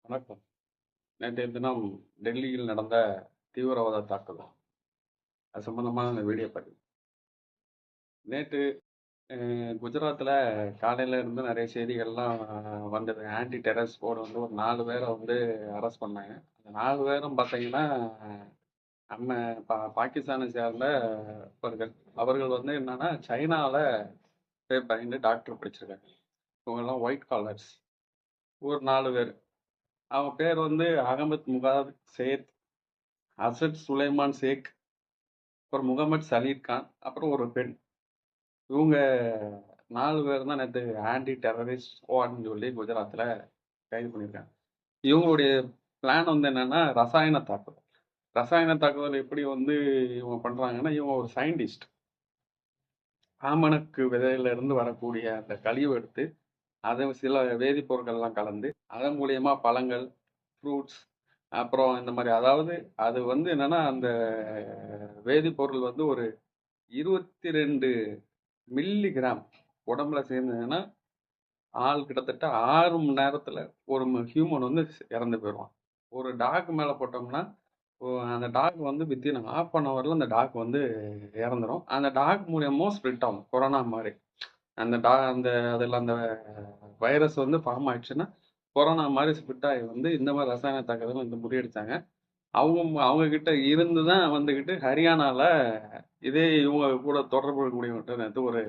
வணக்கம். நேற்றைய தினம் டெல்லியில் நடந்த தீவிரவாத தாக்குதல். அது சம்பந்தமான அந்த வீடியோ பதிவு. நேற்று குஜராத்தில் காலையில இருந்து நிறைய செய்திகள்லாம் வந்தது. ஆன்டி டெரர் ஸ்குவாட் வந்து ஒரு 4 பேரை வந்து அரெஸ்ட் பண்ணாங்க. அந்த 4 பேரும் பார்த்தீங்கன்னா, நம்ம பாகிஸ்தானை சேர்ந்தவர்கள். அவர்கள் வந்து என்னன்னா, சைனால போய் பயின்று டாக்டர் படிச்சிருக்காங்க. இவங்கெல்லாம் ஒயிட் காலர்ஸ். ஒரு 4 பேர். அவங்க பேர் வந்து அகமத் முகாத் சேத், அசட் சுலைமான் ஷேக், அப்புறம் முகமது சலீர் கான், அப்புறம் ஒரு பெண். இவங்க 4 பேர் தான் நேற்று ஆன்டி டெரரிஸ்ட் ஸ்குவாட்னு சொல்லி குஜராத்தில் கைது பண்ணியிருக்காங்க. இவங்களுடைய பிளான் வந்து என்னன்னா, ரசாயன தாக்குதல். ரசாயன தாக்குதல் எப்படி வந்து இவங்க பண்ணுறாங்கன்னா, இவங்க ஒரு சயின்டிஸ்ட். ஆமணக்கு விதையில இருந்து வரக்கூடிய அந்த கழிவு எடுத்து அதை சில வேதிப்பொருட்கள்லாம் கலந்து அதன் மூலியமா பழங்கள், ஃப்ரூட்ஸ், அப்புறம் இந்த மாதிரி, அதாவது அது வந்து என்னன்னா, அந்த வேதிப்பொருள் வந்து ஒரு 22 மில்லிகிராம் உடம்புல சேர்ந்ததுன்னா ஆள் கிட்டத்தட்ட 6 மணி நேரத்துல ஒரு ஹியூமன் வந்து இறந்து போயிடுவான். ஒரு டாக் மேல போட்டோம்னா அந்த டாக் வந்து வித்தின் ஹாஃப் அன் ஹவர்ல அந்த டாக் வந்து இறந்துரும். அந்த டாக் மூலியமும் ஸ்ப்ரெட் ஆகும் கொரோனா மாதிரி. அந்த அதில் அந்த வைரஸ் வந்து ஃபார்ம் ஆயிடுச்சுன்னா கொரோனா மாதிரி ஸ்ப்ரெட் ஆகி வந்து இந்த மாதிரி ரசாயன தாக்குதல் வந்து முறியடிச்சாங்க. அவங்க கிட்ட இருந்து தான் வந்துகிட்டு ஹரியானால இதே இவங்க கூட தொடர்பு கூடிய ஒரு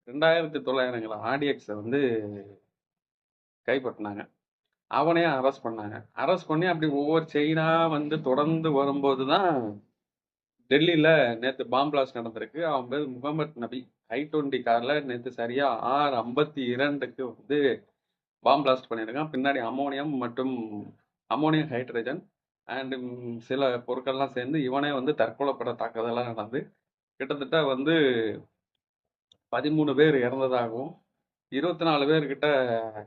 2900 ஆர்டிஎக்ஸை வந்து கைப்பற்றினாங்க. அவனையும் அரெஸ்ட் பண்ணாங்க. அரெஸ்ட் பண்ணி அப்படி ஒவ்வொரு செயினா வந்து தொடர்ந்து வரும்போது தான் டெல்லியில நேற்று பாம் பிளாஸ்ட் நடந்திருக்கு. அவன் பேர் முகமது நபி. I-20 கார்ல நேற்று சரியா 6:52க்கு வந்து பாம் பிளாஸ்ட் பண்ணியிருக்கான். பின்னாடி அமோனியம் மற்றும் அமோனியம் ஹைட்ரஜன் அண்ட் சில பொருட்கள்லாம் சேர்ந்து இவனே வந்து தற்கொலைப்பட தாக்குதலாம் நடந்து கிட்டத்தட்ட வந்து 13 பேர் இறந்ததாகவும் 24 பேர்கிட்ட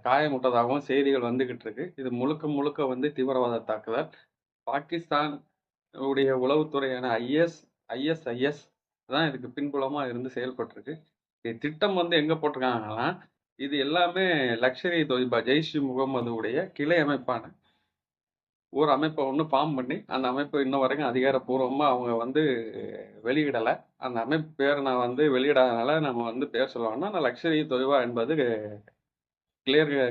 காயமுட்டதாகவும் செய்திகள் வந்துகிட்டு இருக்கு. இது முழுக்க முழுக்க வந்து தீவிரவாத தாக்குதல். பாகிஸ்தான் உடைய உளவுத்துறையான ISIS தான் இதுக்கு பின்புலமா இருந்து செயல்பட்டிருக்கு. திட்டம் வந்து எங்க போட்டிருக்காங்கன்னா, இது எல்லாமே லஷ்கர் இ தொய்பா, ஜெய்ஷ் இ முகமது உடைய கிளை அமைப்பான ஒரு அமைப்பை ஒன்று ஃபார்ம் பண்ணி அந்த அமைப்பு இன்ன வரைக்கும் அதிகாரப்பூர்வமா அவங்க வந்து வெளியிடல. அந்த அமைப்பு பேரை நான் வந்து வெளியிடாதனால நம்ம வந்து பேர் சொல்லுவாங்கன்னா, நான் லஷ்கர் இ தொய்பா என்பது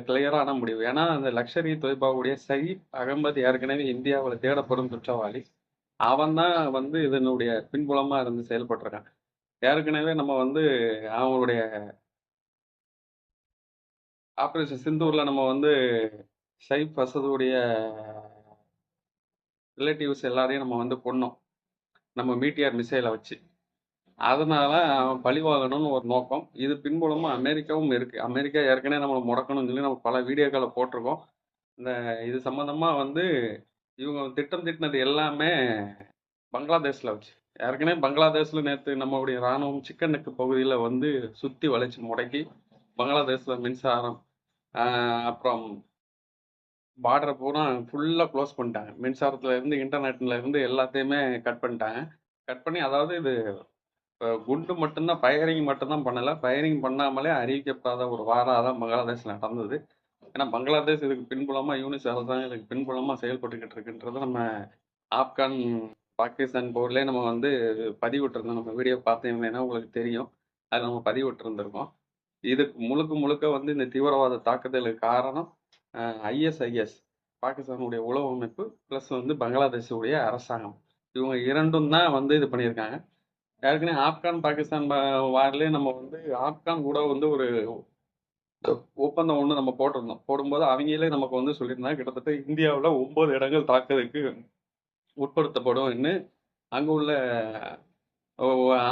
கிளியரான முடிவு. ஏன்னா அந்த லஷ்கர் இ தொய்பாவுடைய சயீப் அகமது ஏற்கனவே இந்தியாவில் தேடப்படும் குற்றவாளி. அவன் தான் வந்து இதனுடைய பின்புலமா இருந்து செயல்பட்டிருக்கான். ஏற்கனவே நம்ம வந்து அவங்களுடைய ஆபரேஷன் சிந்தூர்ல நம்ம வந்து சைஃப் அசதுடைய ரிலேட்டிவ்ஸ் எல்லாரையும் நம்ம வந்து கொன்னோம், நம்ம மீட்டியார் மிசைலை வச்சு. அதனால அவன் பழிவாங்கணும்னு ஒரு நோக்கம். இது பின்புலமா அமெரிக்காவும் இருக்கு. அமெரிக்கா ஏற்கனவே நம்மளை முடக்கணும்னு சொல்லி நம்ம பல வீடியோக்களை போட்டிருக்கோம். இது சம்பந்தமா வந்து இவங்க திட்டம் தீட்டினது எல்லாமே பங்களாதேஷ்ல வச்சு. ஏற்கனவே பங்களாதேஷ்ல நேற்று நம்மளுடைய ராணுவம் சிக்கனுக்கு பகுதியில வந்து சுத்தி வளைச்சு முடக்கி பங்களாதேஷ்ல மின்சாரம், அப்புறம் பார்டரை பூரா ஃபுல்லா க்ளோஸ் பண்ணிட்டாங்க. மின்சாரத்துல இருந்து இன்டர்நெட்ல இருந்து எல்லாத்தையுமே கட் பண்ணிட்டாங்க. கட் பண்ணி, அதாவது இது குண்டு மட்டும்தான், ஃபயரிங் மட்டும்தான் பண்ணல. ஃபயரிங் பண்ணாமலே அறிவிக்கப்படாத ஒரு வாரம் தான் பங்களாதேஷ்ல நடந்தது. ஏன்னா பங்களாதேஷ் இதுக்கு பின்புலமா யூனிஸ் அரசாங்கம் இதுக்கு பின்புலமா செயல்பட்டுக்கிட்டு இருக்குன்றது நம்ம ஆப்கான் பாகிஸ்தான் போர்லேயே நம்ம வந்து பதிவிட்டிருந்தோம். நம்ம வீடியோ பார்த்தீங்கன்னா உங்களுக்கு தெரியும். அது நம்ம பதிவிட்டிருந்திருக்கோம். இதுக்கு முழுக்க முழுக்க வந்து இந்த தீவிரவாத தாக்குதலுக்கு காரணம் ISIS, பாகிஸ்தானுடைய உளவு அமைப்பு, ப்ளஸ் வந்து பங்களாதேஷுடைய அரசாங்கம். இவங்க இரண்டும் தான் வந்து இது பண்ணியிருக்காங்க. ஏற்கனவே ஆப்கான் பாகிஸ்தான் வார்லேயே நம்ம வந்து ஆப்கான் கூட வந்து ஒரு ஒப்பந்தம் ஒன்று நம்ம போட்டிருந்தோம். போடும்போது அவங்களே நமக்கு வந்து சொல்லியிருந்தாங்க, கிட்டத்தட்ட இந்தியாவில் 9 இடங்கள் தாக்குதலுக்கு உட்படுத்தப்படும். அங்க உள்ள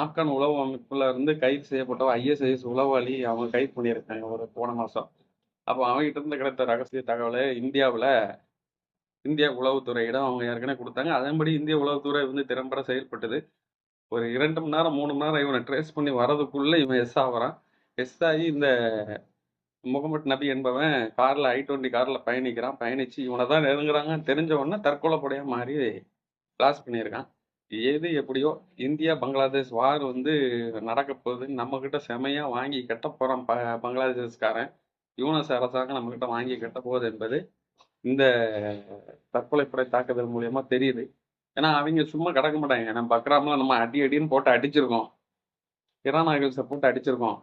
ஆப்கான் உளவு அமைப்புல இருந்து கைது செய்யப்பட்ட ISIS உளவாளி அவங்க கைது பண்ணியிருக்காங்க ஒரு போன மாசம். அப்போ அவங்ககிட்ட இருந்து கிடைத்த ரகசிய தகவலை இந்திய உளவுத்துறையிடம் அவங்க ஏற்கனவே கொடுத்தாங்க. அதன்படி இந்திய உளவுத்துறை வந்து திறம்பட செயல்பட்டது. ஒரு 2 மணி நேரம் 3 மணி நேரம் இவனை ட்ரேஸ் பண்ணி வரதுக்குள்ள இவன் ஆகுறான். ஆகி இந்த முகமது நபி என்பவன் I-20 கார்ல பயணிக்கிறான். பயணிச்சு இவனை தான் நெருங்குறாங்க தெரிஞ்ச உடனே தற்கொலைப்படையா மாறி பிளாஸ்ட் பண்ணியிருக்கான். எது எப்படியோ இந்தியா பங்களாதேஷ் வார் வந்து நடக்க போகுது. நம்ம கிட்ட செமையா வாங்கி கட்ட போறான் பங்களாதேஷ்காரன். யூனஸ் அரசாங்கம் நம்ம கிட்ட வாங்கி கட்ட போகுது என்பது இந்த தற்கொலைப்படை தாக்குதல் மூலியமா தெரியுது. ஏன்னா அவங்க சும்மா கிடக்க மாட்டாங்க. நம்ம பக்ராம்ல நம்ம அடி அடின்னு போட்டு அடிச்சிருக்கோம். இரான் ஆகில்ஸை போட்டு அடிச்சிருக்கோம்.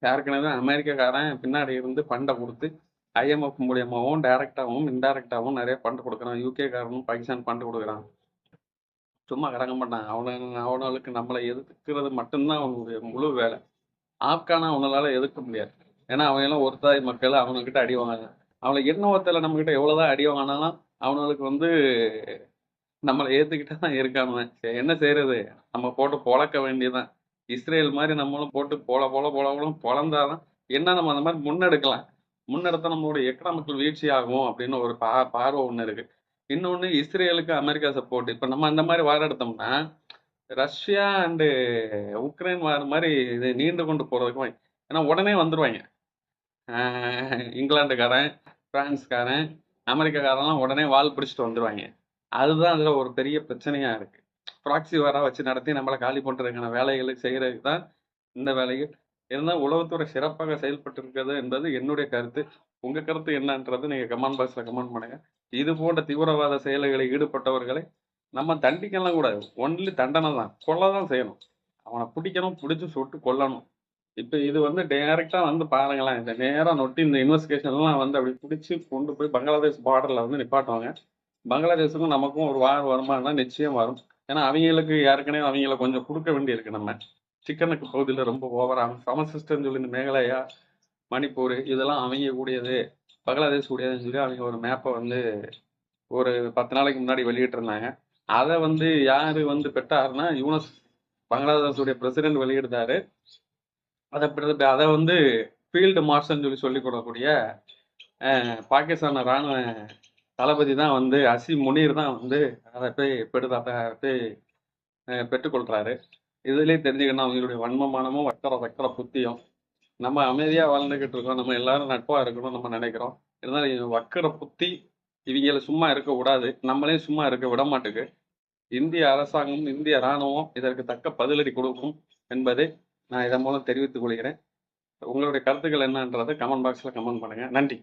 ஏற்கனவே அமெரிக்காக்காரன் பின்னாடி இருந்து ஃபண்டை கொடுத்து IMF மூலியமாகவும் டைரக்டாகவும் இன்டைரக்டாகவும் நிறைய ஃபண்டு கொடுக்குறான். UK காரனும் பாகிஸ்தான் ஃபண்டு கொடுக்குறான். சும்மா கிடக்க மாட்டான். அவனுக்கு நம்மளை எதிர்க்கிறது மட்டும்தான் அவனுடைய முழு வேலை. ஆப்கானா அவனால எதிர்க்க முடியாது. ஏன்னா அவன் எல்லாம் ஒரு தாய் மக்கள், அவனுக்கிட்ட அடி வாங்காங்க. அவனை எண்ணவத்தில் நம்ம கிட்ட எவ்வளவுதான் அடி வாங்கினாலும் அவனுக்கு வந்து நம்மளை ஏத்துக்கிட்டே தான் இருக்கானுவன். சரி, என்ன செய்யறது, நம்ம போட்டு பொழக்க வேண்டியதுதான். இஸ்ரேல் மாதிரி நம்மளும் போட்டு பொழந்தாதான் என்ன நம்ம அந்த மாதிரி முன்னெடுக்கலாம். முன்னெடுத்தா நம்மளுடைய எக்கனாமிக்கல் வீழ்ச்சி ஆகும் அப்படின்னு ஒரு பார்வை ஒண்ணு இருக்கு. இன்னொன்னு, இஸ்ரேலுக்கு அமெரிக்கா சப்போர்ட். இப்ப நம்ம அந்த மாதிரி வார எடுத்தோம்னா ரஷ்யா அண்டு உக்ரைன் வார மாதிரி இது நீண்டு கொண்டு போறதுக்கு ஏன்னா உடனே வந்துருவாங்க. இங்கிலாந்துக்காரன், பிரான்ஸ்காரன், அமெரிக்காக்காரெல்லாம் உடனே வால் பிடிச்சிட்டு வந்துருவாங்க. அதுதான் அதுல ஒரு பெரிய பிரச்சனையா இருக்கு. ப்ராக்சி வாரா வச்சு நடத்தி நம்மளை காலி பண்றதுக்கான வேலைகளுக்கு செய்யறதுக்கு தான் இந்த வேலைகள். இருந்தால் உளவுத்துறை சிறப்பாக செயல்பட்டு இருக்கிறது என்பது என்னுடைய கருத்து. உங்க கருத்து என்னன்றது நீங்க கமெண்ட் பாக்ஸ்ல கமெண்ட் பண்ணுங்க. இது போன்ற தீவிரவாத செயல்களில் ஈடுபட்டவர்களை நம்ம தண்டிக்கலாம் கூடாது. ஒன்லி தண்டனை தான், கொல்ல தான் செய்யணும். அவனை பிடிக்கணும், பிடிச்சி சுட்டு கொல்லணும். இப்போ இது வந்து டைரக்டா வந்து பாருங்களேன், இந்த நேரம் நொட்டி இந்த இன்வெஸ்டிகேஷன்லாம் வந்து அப்படி பிடிச்சி கொண்டு போய் பங்களாதேஷ் பார்டர்ல வந்து நிப்பாட்டுவாங்க. பங்களாதேஷுக்கும் நமக்கும் ஒரு வருமானம் நிச்சயம் வரும். ஏன்னா அவங்களுக்கு ஏற்கனவே அவங்கள கொஞ்சம் கொடுக்க வேண்டியிருக்கு. நம்ம சிக்கனுக்கு பகுதியில் ரொம்ப ஓவராக சமசிஸ்டம் சொல்லி இந்த மேகாலயா, மணிப்பூர் இதெல்லாம் அவங்க கூடியது, பங்களாதேஷ் கூடியதுன்னு சொல்லி அவங்க ஒரு மேப்பை வந்து ஒரு 10 நாளைக்கு முன்னாடி வெளியிட்டிருந்தாங்க. அதை வந்து யாரு வந்து பெற்றாருன்னா யூனஸ், பங்களாதேஷுடைய பிரசிடென்ட் வெளியிடுறாரு. அதை வந்து ஃபீல்டு மார்ஷல்னு சொல்லி சொல்லிக் கொடுக்கக்கூடிய பாகிஸ்தான் ராணுவ தளபதி தான் வந்து அசீம் முனீர் தான் வந்து அதை போய் பெற்றுக்கொள்றாரு. இதுலயே தெரிஞ்சுக்கணும் அவங்களுடைய வன்மமானமும் வக்கர புத்தியும். நம்ம அமைதியா வாழ்ந்துகிட்டு இருக்கோம், நம்ம எல்லாரும் நட்பா இருக்கணும் நம்ம நினைக்கிறோம். இருந்தாலும் வக்கர புத்தி இவங்கள சும்மா இருக்க விடாது, நம்மளையும் சும்மா இருக்க விட மாட்டுக்கு. இந்திய அரசாங்கம், இந்திய இராணுவம் இதற்கு தக்க பதிலடி கொடுக்கும் என்பதை நான் இதன் மூலம் தெரிவித்துக் கொள்கிறேன். உங்களுடைய கருத்துக்கள் என்னன்றதை கமெண்ட் பாக்ஸ்ல கமெண்ட் பண்ணுங்க. நன்றி.